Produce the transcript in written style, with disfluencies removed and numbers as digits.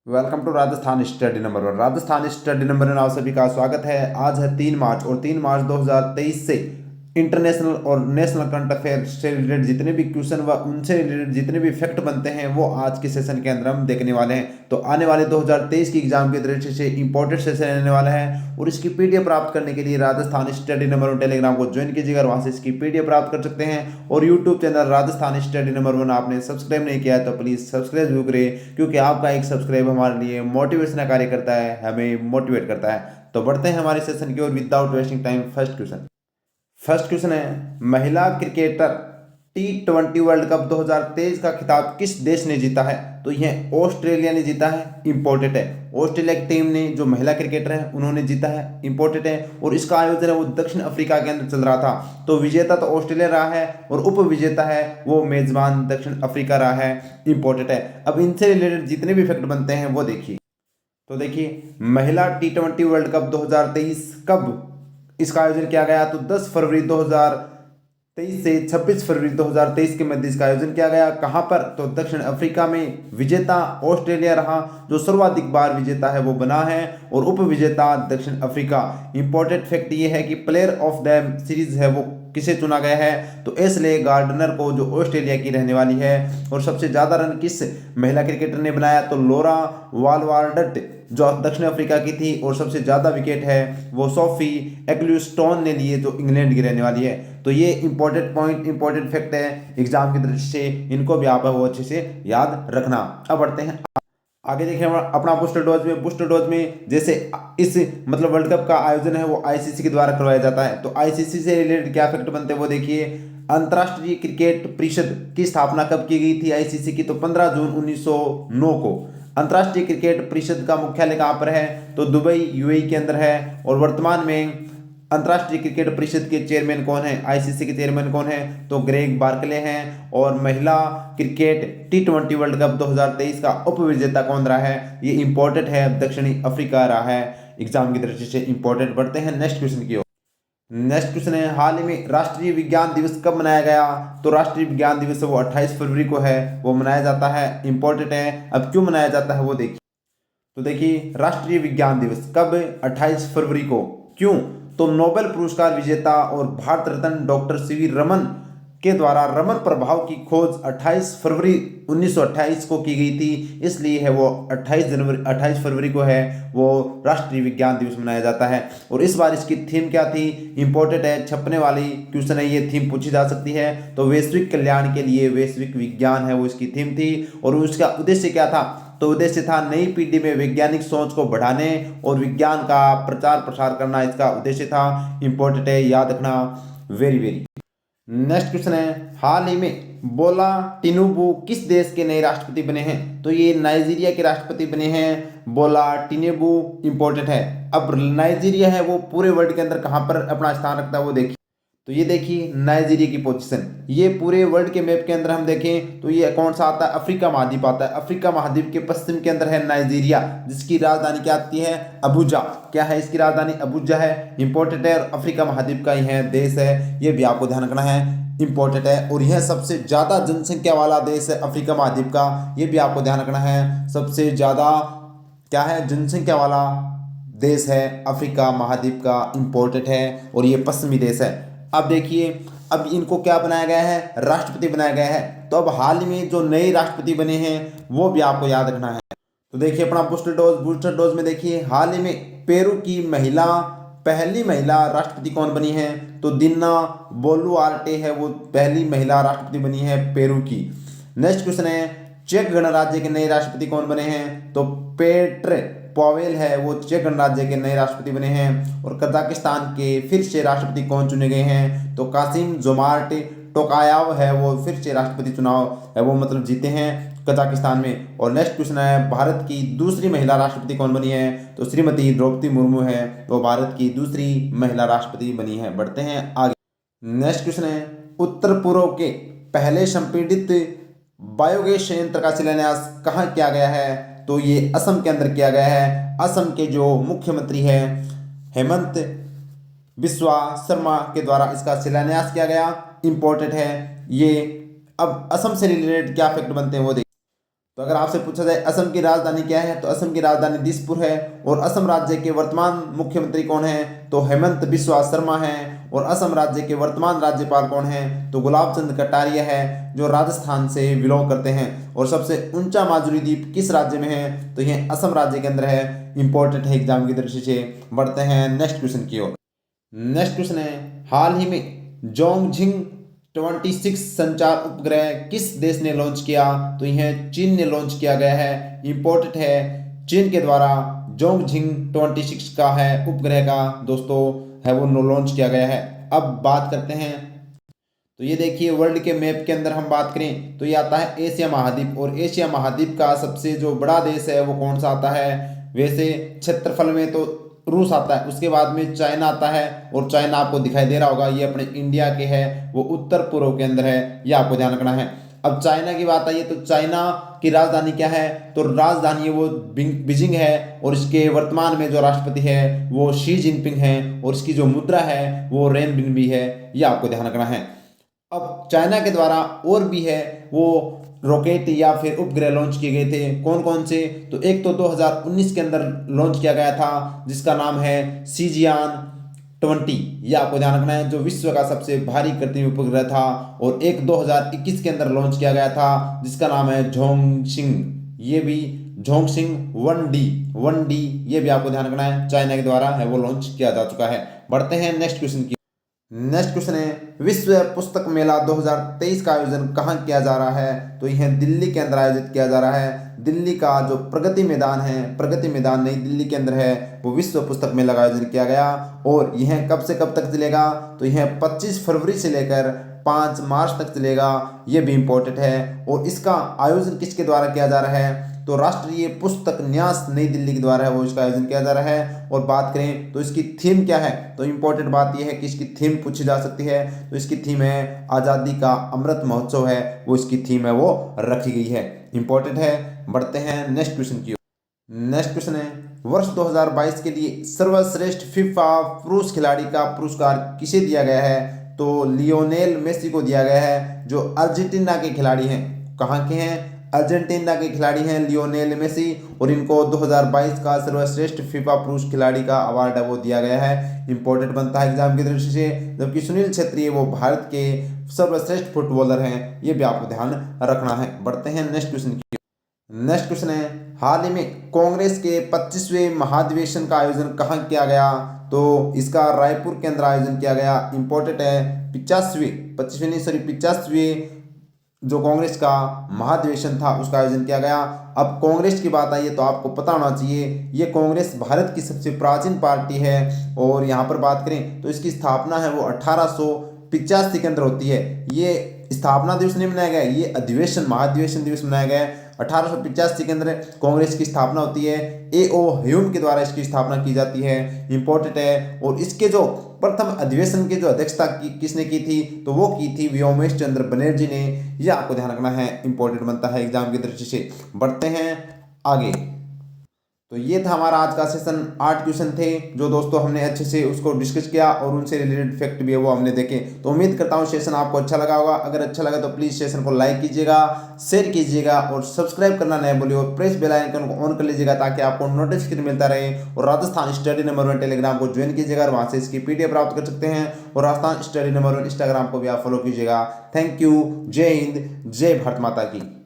Welcome to Rajasthan study number one. Rajasthan study number one आप सभी का स्वागत है। आज है 3 मार्च और 3 मार्च 2023 से इंटरनेशनल और नेशनल करंट अफेयर से रिलेटेड जितने भी क्वेश्चन व उनसे रिलेटेड जितने भी फैक्ट बनते हैं वो आज के सेशन के अंदर हम देखने वाले हैं। तो आने वाले 2023 की एग्जाम के दृष्टि से इंपॉर्टेंट सेशन रहने वाला है और इसकी पीडीएफ प्राप्त करने के लिए Rajasthan study number one Telegram को ज्वाइन कीजिएगा और वहां से इसकी पीडीएफ प्राप्त कर सकते हैं। और YouTube channel Rajasthan study number one आपने सब्सक्राइब नहीं किया है तो प्लीज सब्सक्राइब जरूर करें, क्योंकि आपका एक सब्सक्राइब हमारे लिए मोटिवेशन कार्य करता है, हमें मोटिवेट करता है। तो बढ़ते हैं हमारे सेशन की ओर without wasting time. First question है, महिला क्रिकेटर T20 वर्ल्ड कप 2023 का खिताब किस देश ने जीता है? तो यह ऑस्ट्रेलिया ने जीता है। इंपॉर्टेंट है, ऑस्ट्रेलिया की टीम ने जो महिला क्रिकेटर है उन्होंने जीता है। इंपॉर्टेंट है। और इसका आयोजन है वो दक्षिण अफ्रीका के अंदर चल रहा था। तो विजेता तो ऑस्ट्रेलिया रहा है और उप विजेता है वो मेजबान दक्षिण अफ्रीका रहा है। इंपॉर्टेंट है। अब इनसे रिलेटेड जितने भी फैक्ट बनते हैं वो देखिए। तो देखिए, महिला T20 वर्ल्ड कप 2023 कब इसका आयोजन किया गया? तो 10 फरवरी 2023 से 26 फरवरी 2023 के मध्य इसका आयोजन किया गया। कहां पर? तो दक्षिण अफ्रीका में। विजेता ऑस्ट्रेलिया रहा, जो सर्वाधिक बार विजेता है वो बना है, और उप विजेता दक्षिण अफ्रीका। इंपॉर्टेंट फैक्ट ये है कि प्लेयर ऑफ द सीरीज है वो किसे चुना गया है? तो एशले गार्डनर को, जो ऑस्ट्रेलिया की रहने वाली है। और सबसे ज्यादा रन किस महिला क्रिकेटर ने बनाया? तो लॉरा वालवार्डट जो दक्षिण अफ्रीका की थी। और सबसे ज्यादा विकेट है वो सोफी एक्लूस्टोन ने लिए, जो इंग्लैंड की रहने वाली है। तो ये इंपॉर्टेंट पॉइंट, इंपॉर्टेंट फैक्ट है एग्जाम की दृष्टि से, इनको भी आप वो अच्छे से याद रखना। अब बढ़ते हैं आगे। देखें अपना बूस्टर डोज में जैसे इस मतलब वर्ल्ड कप का आयोजन है वो आईसीसी के द्वारा करवाया जाता है। तो आईसीसी से रिलेटेड क्या फैक्ट बनते हैं वो देखिए। अंतर्राष्ट्रीय क्रिकेट परिषद की स्थापना कब की गई थी आईसीसी की? तो 15 जून 1909 को। अंतर्राष्ट्रीय क्रिकेट परिषद का मुख्यालय कहाँ पर है? तो दुबई यूएई के अंदर है। और वर्तमान में अंतर्राष्ट्रीय क्रिकेट परिषद के चेयरमैन कौन है? आईसीसी के चेयरमैन कौन है? तो ग्रेग बार्कले हैं। और महिला क्रिकेट T20 वर्ल्ड कप 2023 का उप विजेता कौन रहा है? ये इंपॉर्टेंट है, दक्षिणी अफ्रीका रहा है। एग्जाम की दृष्टि से इंपॉर्टेंट। बढ़ते हैं नेक्स्ट क्वेश्चन की ओर। नेक्स्ट क्वेश्चन है, हाल ही में राष्ट्रीय विज्ञान दिवस कब मनाया गया? तो राष्ट्रीय विज्ञान दिवस वो 28 फरवरी को है, वो मनाया जाता है। इंपॉर्टेंट है। अब क्यों मनाया जाता है वो देखिए। तो देखिए, राष्ट्रीय विज्ञान दिवस कब? 28 फरवरी को। क्यों? तो नोबेल पुरस्कार विजेता और भारत रत्न डॉक्टर सीवी रमन के द्वारा रमन प्रभाव की खोज 28 फरवरी 1928 को की गई थी, इसलिए है वो 28 फरवरी को है वो राष्ट्रीय विज्ञान दिवस मनाया जाता है। और इस बार इसकी थीम क्या थी? इंपॉर्टेंट है, छपने वाली क्वेश्चन है, ये थीम पूछी जा सकती है। तो वैश्विक कल्याण के लिए वैश्विक विज्ञान है वो इसकी थीम थी। और उसका उद्देश्य क्या था? तो उद्देश्य था नई पीढ़ी में वैज्ञानिक सोच को बढ़ाने और विज्ञान का प्रचार प्रसार करना, इसका उद्देश्य था। इंपॉर्टेंट है, याद रखना, वेरी वेरी। नेक्स्ट क्वेश्चन है, हाल ही में बोला टिनुबू किस देश के नए राष्ट्रपति बने हैं? तो ये नाइजीरिया के राष्ट्रपति बने हैं, बोला टिनुबू। इंपॉर्टेंट है। अब नाइजीरिया है वो पूरे वर्ल्ड के अंदर कहां पर अपना स्थान रखता है वो देखिए। तो ये देखिए नाइजीरिया की पोजीशन, ये पूरे वर्ल्ड के मैप के अंदर हम देखें तो ये कौन सा आता है? अफ्रीका महाद्वीप आता है। अफ्रीका महाद्वीप के पश्चिम के अंदर है नाइजीरिया, जिसकी राजधानी क्या आती है? अबुजा। क्या है इसकी राजधानी? अबुजा है। इंपॉर्टेंट है। और अफ्रीका महाद्वीप का ही है देश है, ये भी आपको ध्यान रखना है। इंपॉर्टेंट है। और यह सबसे ज्यादा जनसंख्या वाला देश है अफ्रीका महाद्वीप का, ये भी आपको ध्यान रखना है। सबसे ज्यादा क्या है? जनसंख्या वाला देश है अफ्रीका महाद्वीप का। इंपॉर्टेंट है। और ये पश्चिमी देश है। अब देखिए, अब इनको क्या बनाया गया है? राष्ट्रपति बनाया गया है। तो अब हाल ही में जो नए राष्ट्रपति बने हैं वो भी आपको याद रखना है। तो देखिए अपना बूस्टर डोज में देखिए, हाल ही में पेरू की पहली महिला राष्ट्रपति कौन बनी है? तो दिन्ना बोलुआर्टे है वो पहली महिला राष्ट्रपति बनी है पेरू की। नेक्स्ट क्वेश्चन है, चेक गणराज्य के नए राष्ट्रपति कौन बने हैं? तो पेट्र पॉवेल है वो चेक गणराज्य के नए राष्ट्रपति बने हैं। और कजाकिस्तान के फिर से राष्ट्रपति कौन चुने गए हैं? तो कासिम जोमार्ट टोकायाव है वो फिर से राष्ट्रपति चुनाव है वो मतलब जीते हैं कजाकिस्तान में। और नेक्स्ट क्वेश्चन है, भारत की दूसरी महिला राष्ट्रपति कौन बनी है? तो श्रीमती द्रौपदी मुर्मू है, वो भारत की दूसरी महिला राष्ट्रपति बनी है। बढ़ते हैं आगे। नेक्स्ट क्वेश्चन है, उत्तर पूर्व के पहले संपीड़ित बायोगैस संयंत्र का शिलान्यास कहाँ किया गया है? तो ये असम के अंदर किया गया है। असम के जो मुख्यमंत्री हैं हेमंत बिस्वा शर्मा के द्वारा इसका शिलान्यास किया गया। इंपॉर्टेंट है ये। अब असम से रिलेटेड क्या फैक्ट बनते हैं वो देखिए। तो अगर आपसे पूछा जाए असम की राजधानी क्या है, तो असम की राजधानी दिसपुर है। और असम राज्य के वर्तमान मुख्यमंत्री कौन है, तो हेमंत बिस्वा शर्मा हैं। और असम राज्य के वर्तमान राज्यपाल कौन है, तो गुलाब चंद कटारिया है, जो राजस्थान से बिलोंग करते हैं। और सबसे ऊंचा माजुली द्वीप किस राज्य में है, तो यह असम राज्य के अंदर है। इंपॉर्टेंट है एग्जाम की दृष्टि से। बढ़ते हैं नेक्स्ट क्वेश्चन की ओर। नेक्स्ट क्वेश्चन है, हाल ही में जोंगझिंग 26 संचार उपग्रह किस देश ने लॉन्च किया, तो यह चीन ने लॉन्च किया गया है। इंपॉर्टेंट है, चीन के द्वारा जोंगझिंग 26 का है उपग्रह का दोस्तों है वो लॉन्च किया गया है। अब बात करते हैं, तो ये देखिए वर्ल्ड के मैप के अंदर हम बात करें तो ये आता है एशिया महाद्वीप। और एशिया महाद्वीप का सबसे जो बड़ा देश है वो कौन सा आता है, वैसे क्षेत्रफल में तो रूस आता है, उसके बाद में चाइना आता है। और चाइना आपको दिखाई दे रहा होगा, ये अपने इंडिया के है, वो उत्तर पूर्व के अंदर है, ये आपको ध्यान रखना है। अब चाइना की बात आई है तो चाइना की राजधानी क्या है, तो राजधानी वो बीजिंग है। और इसके वर्तमान में जो राष्ट्रपति है वो शी जिनपिंग है। और इसकी जो मुद्रा है वो रेनबिनबी है, ये आपको ध्यान रखना है। अब चाइना के द्वारा और भी है वो रॉकेट या फिर उपग्रह लॉन्च किए गए थे, कौन कौन से, तो एक तो 2019 के अंदर लॉन्च किया गया था जिसका नाम है सीजियान 20, यह आपको ध्यान रखना है, जो विश्व का सबसे भारी कृत्रिम उपग्रह था। और एक 2021 के अंदर लॉन्च किया गया था जिसका नाम है झोंगसिंग, ये भी झोंगसिंग 1D, ये भी आपको ध्यान रखना है, चाइना के द्वारा है वो लॉन्च किया जा चुका है। बढ़ते हैं नेक्स्ट क्वेश्चन की। नेक्स्ट क्वेश्चन है, विश्व पुस्तक मेला 2023 का आयोजन कहाँ किया जा रहा है, तो यह दिल्ली के अंदर आयोजित किया जा रहा है। दिल्ली का जो प्रगति मैदान है, प्रगति मैदान नई दिल्ली के अंदर है, वो विश्व पुस्तक मेला का आयोजन किया गया। और यह कब से कब तक चलेगा, तो यह 25 फरवरी से लेकर 5 मार्च तक चलेगा, ये भी इंपॉर्टेंट है। और इसका आयोजन किसके द्वारा किया जा रहा है, तो राष्ट्रीय पुस्तक न्यास नई दिल्ली के द्वारा है वो इसका आयोजन किया जा रहा है। और बात करें तो इसकी थीम क्या है, तो इंपॉर्टेंट बात यह है कि इसकी थीम पूछी जा सकती है। तो इसकी थीम है आज़ादी का अमृत महोत्सव है, वो इसकी थीम है वो रखी गई है, इंपॉर्टेंट है। बढ़ते हैं नेक्स्ट क्वेश्चन की ओर। नेक्स्ट क्वेश्चन है, वर्ष 2022 के लिए सर्वश्रेष्ठ फीफा पुरुष खिलाड़ी का पुरस्कार किसे दिया गया है, तो लियोनेल मेसी को दिया गया है, जो अर्जेंटीना के खिलाड़ी हैं। कहाँ के हैं, अर्जेंटीना के खिलाड़ी हैं लियोनेल मेसी। और इनको 2022 का सर्वश्रेष्ठ फीफा पुरुष खिलाड़ी का अवार्ड है वो दिया गया है, इंपॉर्टेंट बनता है एग्जाम की दृष्टि से। जबकि सुनील छेत्री वो भारत के सर्वश्रेष्ठ फुटबॉलर हैं, ये भी आपको ध्यान रखना है। बढ़ते हैं नेक्स्ट क्वेश्चन की। नेक्स्ट क्वेश्चन है, हाल ही में कांग्रेस के 25वें महाधिवेशन का आयोजन कहाँ किया गया, तो इसका रायपुर के अंदर आयोजन किया गया, इंपॉर्टेंट है। 85वें जो कांग्रेस का महाधिवेशन था उसका आयोजन किया गया। अब कांग्रेस की बात आई है तो आपको पता होना चाहिए, ये कांग्रेस भारत की सबसे प्राचीन पार्टी है। और यहाँ पर बात करें तो इसकी स्थापना है वो 1885 के अंदर होती है। ये स्थापना दिवस नहीं मनाया गया, ये अधिवेशन महाधिवेशन दिवस मनाया गया है। 1885 के अंदर कांग्रेस की स्थापना होती है, A.O. ह्यूम के द्वारा इसकी स्थापना की जाती है, इंपॉर्टेंट है। और इसके जो प्रथम अधिवेशन की जो अध्यक्षता किसने की थी, तो वो की थी व्योमेश चंद्र बनर्जी ने, यह आपको ध्यान रखना है, इंपॉर्टेंट बनता है एग्जाम की दृष्टि से। बढ़ते हैं आगे। तो ये था हमारा आज का सेशन, 8 क्वेश्चन थे जो दोस्तों हमने अच्छे से उसको डिस्कस किया और उनसे रिलेटेड फैक्ट भी है वो हमने देखे। तो उम्मीद करता हूँ सेशन आपको अच्छा लगा होगा। अगर अच्छा लगा तो प्लीज़ सेशन को लाइक कीजिएगा, शेयर कीजिएगा और सब्सक्राइब करना नहीं भूलिए। और प्रेस बेल आइकन को ऑन कर लीजिएगा ताकि आपको नोटिफिकेशन मिलता रहे। और राजस्थान स्टडी नंबर 1 टेलीग्राम को ज्वाइन कीजिएगा और वहाँ से इसकी PDF प्राप्त कर सकते हैं। और राजस्थान स्टडी नंबर 1 इंस्टाग्राम को भी आप फॉलो कीजिएगा। थैंक यू, जय हिंद, जय भारत माता की।